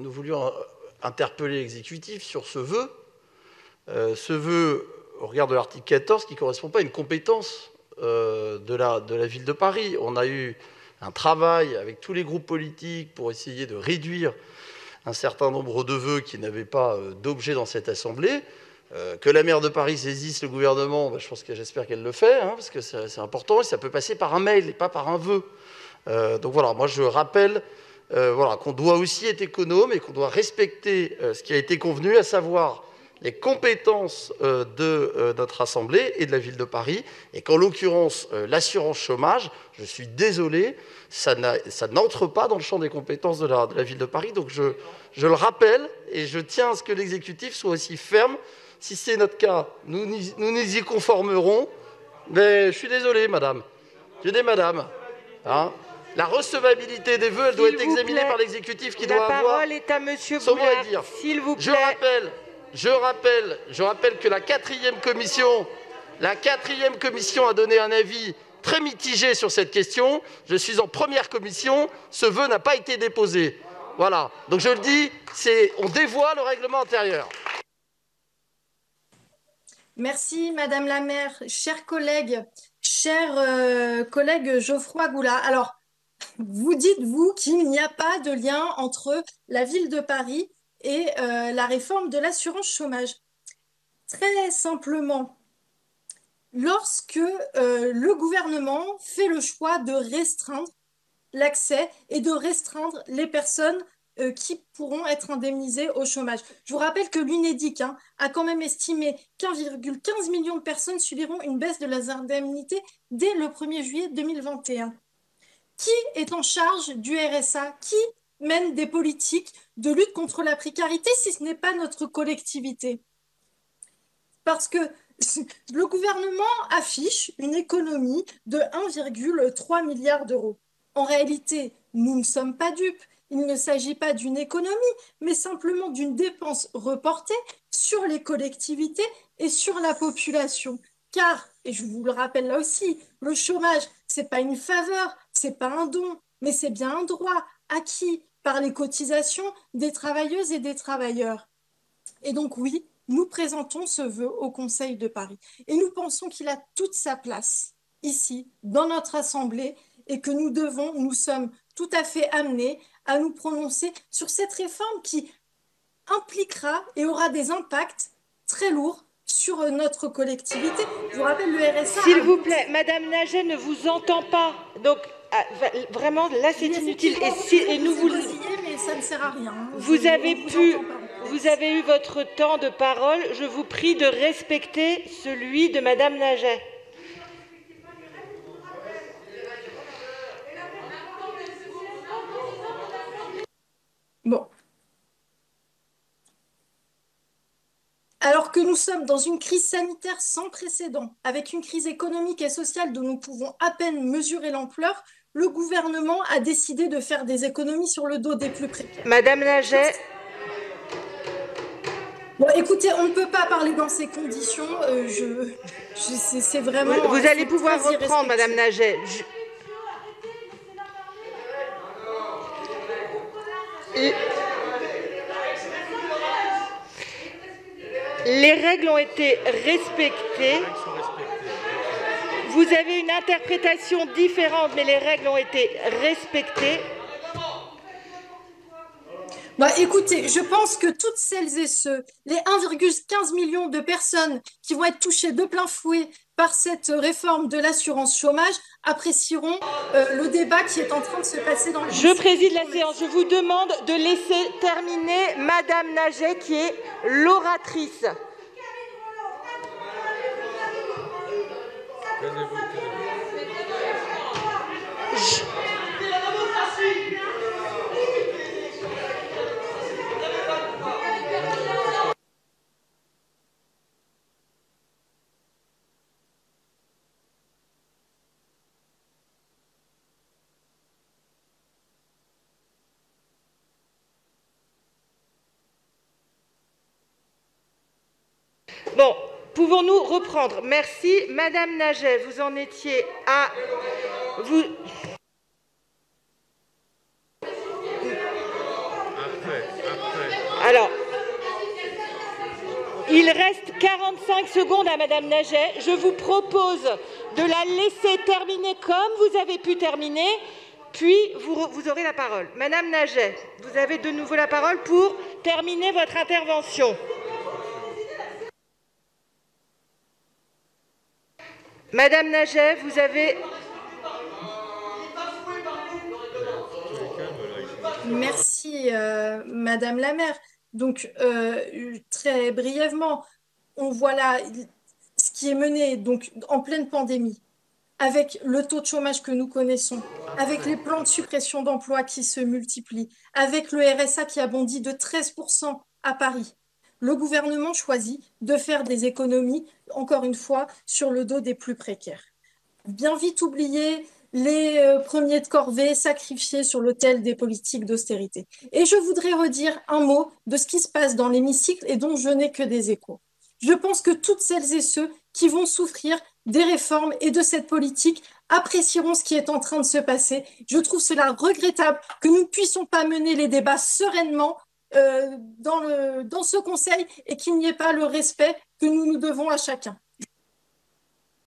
nous voulions interpeller l'exécutif sur ce vœu. Ce vœu, au regard de l'article 14, qui ne correspond pas à une compétence de la ville de Paris. On a eu un travail avec tous les groupes politiques pour essayer de réduire un certain nombre de vœux qui n'avaient pas d'objet dans cette Assemblée. Que la maire de Paris saisisse le gouvernement, j'espère qu'elle le fait, hein, parce que c'est important, et ça peut passer par un mail et pas par un vœu. Donc voilà, moi je rappelle qu'on doit aussi être économe et qu'on doit respecter ce qui a été convenu, à savoir les compétences de notre Assemblée et de la ville de Paris, et qu'en l'occurrence, l'assurance chômage, je suis désolé, ça n'entre pas dans le champ des compétences de la ville de Paris. Donc je le rappelle, et je tiens à ce que l'exécutif soit aussi ferme. Si c'est notre cas, nous nous y conformerons. Mais je suis désolé, madame. Je dis madame. Hein, la recevabilité des vœux, elle doit être examinée par l'exécutif qui doit avoir... La parole est à monsieur Boulard, s'il vous plaît. Je rappelle que la quatrième commission a donné un avis très mitigé sur cette question. Je suis en première commission. Ce vœu n'a pas été déposé. Voilà. Donc je le dis, on dévoie le règlement intérieur. Merci, Madame la maire. Chers collègues, collègue Geoffroy Goulard. Alors, vous dites, vous, qu'il n'y a pas de lien entre la ville de Paris et la réforme de l'assurance chômage. Très simplement, lorsque le gouvernement fait le choix de restreindre l'accès et de restreindre les personnes qui pourront être indemnisées au chômage. Je vous rappelle que l'UNEDIC a quand même estimé qu'1,15 million de personnes subiront une baisse de leurs indemnités dès le 1er juillet 2021. Qui est en charge du RSA? Qui mène des politiques de lutte contre la précarité si ce n'est pas notre collectivité? Parce que le gouvernement affiche une économie de 1,3 milliard d'euros. En réalité, nous ne sommes pas dupes. Il ne s'agit pas d'une économie, mais simplement d'une dépense reportée sur les collectivités et sur la population. Car, et je vous le rappelle là aussi, le chômage, ce n'est pas une faveur, ce n'est pas un don, mais c'est bien un droit acquis par les cotisations des travailleuses et des travailleurs. Et donc oui, nous présentons ce vœu au Conseil de Paris. Et nous pensons qu'il a toute sa place ici, dans notre Assemblée, et que nous sommes tout à fait amenés à nous prononcer sur cette réforme qui impliquera et aura des impacts très lourds sur notre collectivité. Je vous rappelle le RSA... S'il vous plaît, Madame Naget ne vous entend pas. Donc, vraiment, là, c'est inutile. Et nous vous... Mais ça ne sert à rien. Vous avez eu votre temps de parole. Je vous prie de respecter celui de Madame Naget. Bon. Alors que nous sommes dans une crise sanitaire sans précédent, avec une crise économique et sociale dont nous pouvons à peine mesurer l'ampleur, le gouvernement a décidé de faire des économies sur le dos des plus précaires. Madame Naget. Bon, écoutez, on ne peut pas parler dans ces conditions. C'est vraiment... Vous allez pouvoir reprendre, Madame Naget. Les règles ont été respectées. Vous avez une interprétation différente, mais les règles ont été respectées. Écoutez, je pense que toutes celles et ceux, les 1,15 million de personnes qui vont être touchées de plein fouet par cette réforme de l'assurance chômage apprécieront le débat qui est en train de se passer dans le... Je préside la séance. Je vous demande de laisser terminer Madame Naget, qui est l'oratrice. Bon, pouvons-nous reprendre? Merci. Madame Naget, vous en étiez à... Il reste 45 secondes à Madame Naget. Je vous propose de la laisser terminer comme vous avez pu terminer, puis vous aurez la parole. Madame Naget, vous avez de nouveau la parole pour terminer votre intervention. Madame Naget, vous avez... Merci, Madame la maire. Donc, très brièvement, on voit là ce qui est mené donc, en pleine pandémie, avec le taux de chômage que nous connaissons, avec les plans de suppression d'emplois qui se multiplient, avec le RSA qui a bondi de 13% à Paris. Le gouvernement choisit de faire des économies, encore une fois, sur le dos des plus précaires. Bien vite oublier les premiers de corvée sacrifiés sur l'autel des politiques d'austérité. Et je voudrais redire un mot de ce qui se passe dans l'hémicycle et dont je n'ai que des échos. Je pense que toutes celles et ceux qui vont souffrir des réformes et de cette politique apprécieront ce qui est en train de se passer. Je trouve cela regrettable que nous ne puissions pas mener les débats sereinement dans ce Conseil et qu'il n'y ait pas le respect que nous nous devons à chacun.